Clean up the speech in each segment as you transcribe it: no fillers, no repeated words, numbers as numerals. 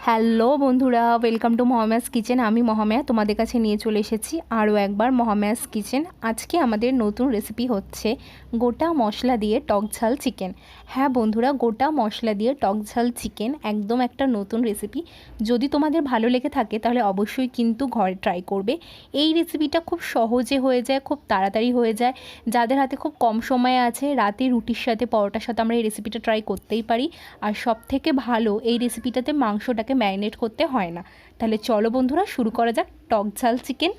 Hello বন্ধুরা, welcome to মহামায়াস kitchen. আমি মহামায়া তোমাদের কাছে নিয়ে চলে এসেছি আরও একবার মহামায়াস কিচেন। আজকে আমাদের নতুন রেসিপি হচ্ছে গোটা মশলা দিয়ে টক ঝাল চিকেন। হ্যাঁ বন্ধুরা, গোটা মশলা দিয়ে টক ঝাল চিকেন একদম একটা নতুন রেসিপি। যদি তোমাদের ভালো লেগে থাকে তাহলে অবশ্যই কিন্তু ঘরে ট্রাই করবে। এই রেসিপিটা খুব সহজে হয়ে যায়, খুব তাড়াতাড়ি হয়ে যায়। যাদের হাতে খুব কম সময় আছে, রাতে রুটির সাথে পরোটার সাথে আমরা এই রেসিপিটা ট্রাই করতেই পারি। আর সবথেকে ভালো, এই রেসিপিটাতে মাংসটাকে ম্যারিনেট করতে হয় না। তাহলে চলো বন্ধুরা, শুরু করা যাক টক ঝাল চিকেন।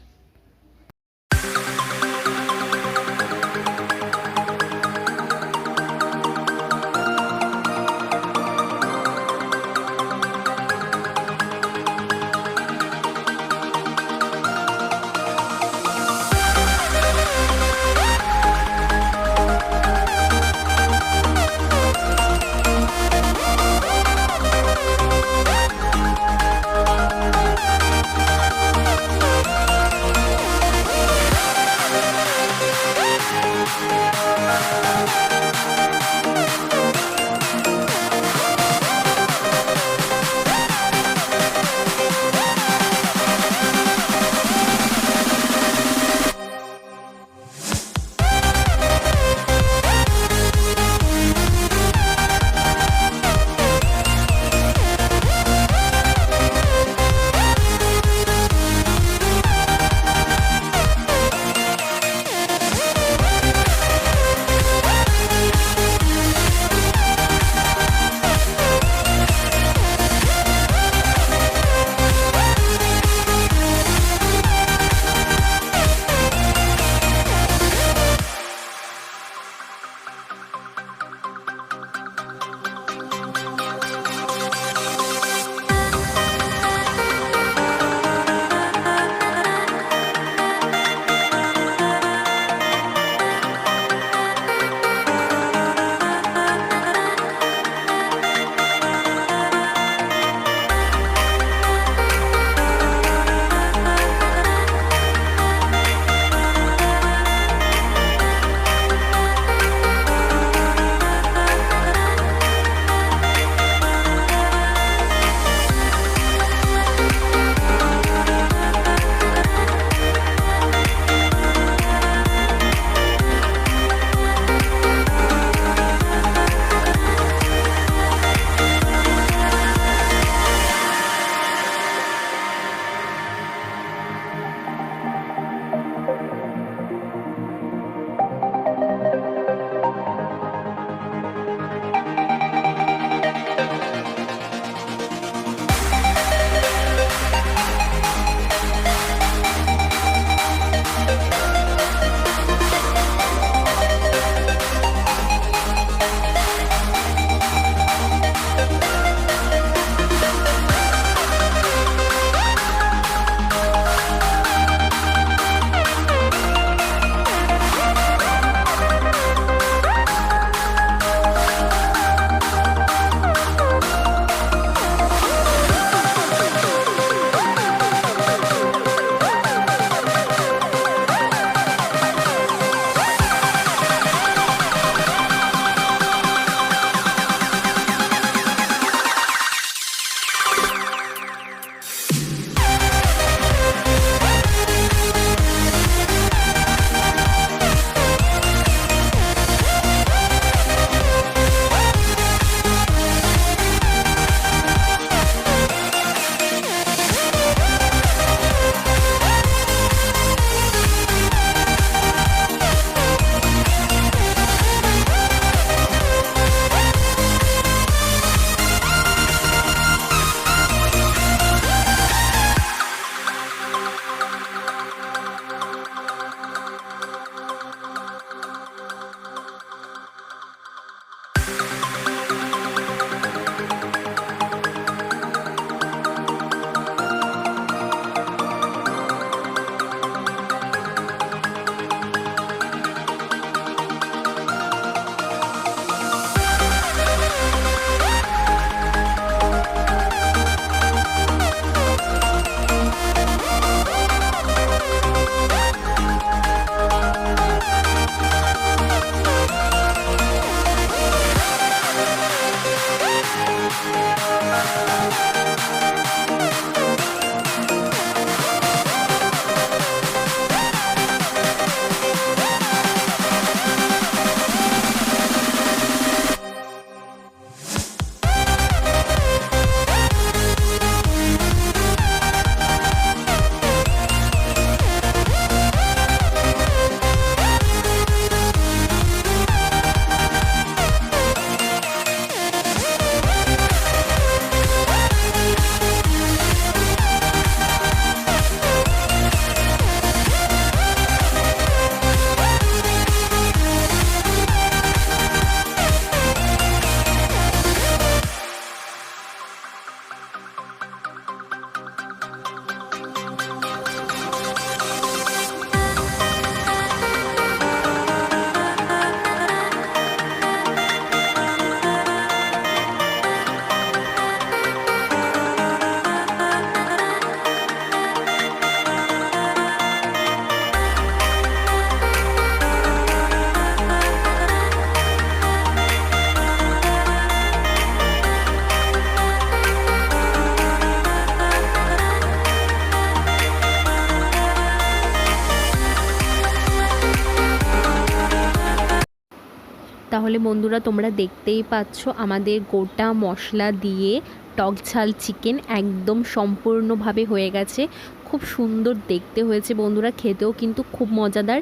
তাহলে বন্ধুরা তোমরা দেখতেই পাচ্ছ আমাদের গোটা মশলা দিয়ে টক ঝাল চিকেন একদম সম্পূর্ণভাবে হয়ে গেছে। খুব সুন্দর দেখতে হয়েছে বন্ধুরা, খেতেও কিন্তু খুব মজাদার।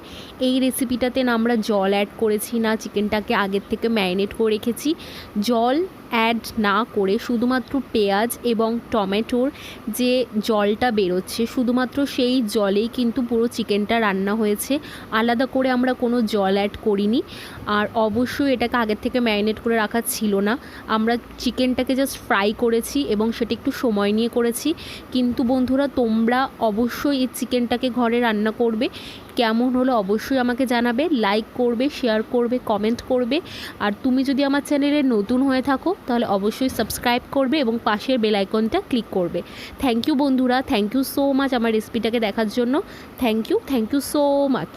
এই রেসিপিটাতে না আমরা জল অ্যাড করেছি না, চিকেনটাকে আগের থেকে ম্যারিনেট করে রেখেছি। জল অ্যাড না করে শুধুমাত্র পেঁয়াজ এবং টমেটোর যে জলটা বেরোচ্ছে শুধুমাত্র সেই জলেই কিন্তু পুরো চিকেনটা রান্না হয়েছে। আলাদা করে আমরা কোনো জল অ্যাড করিনি। আর অবশ্যই এটাকে আগের থেকে ম্যারিনেট করে রাখা ছিল না, আমরা চিকেনটাকে জাস্ট ফ্রাই করেছি এবং সেটা একটু সময় নিয়ে করেছি। কিন্তু বন্ধুরা তোমরা অবশ্যই এই চিকেনটাকে ঘরে রান্না করবে, কেমন হলো অবশ্যই আমাকে জানাবে, লাইক করবে, শেয়ার করবে, কমেন্ট করবে। আর তুমি যদি আমার চ্যানেলে নতুন হয়ে থাকো তাহলে অবশ্যই সাবস্ক্রাইব করবে এবং পাশের বেল আইকনটা ক্লিক করবে। থ্যাংক ইউ বন্ধুরা, থ্যাংক ইউ সো মাচ আমার রেসিপিটাকে দেখার জন্য। Thank you so much.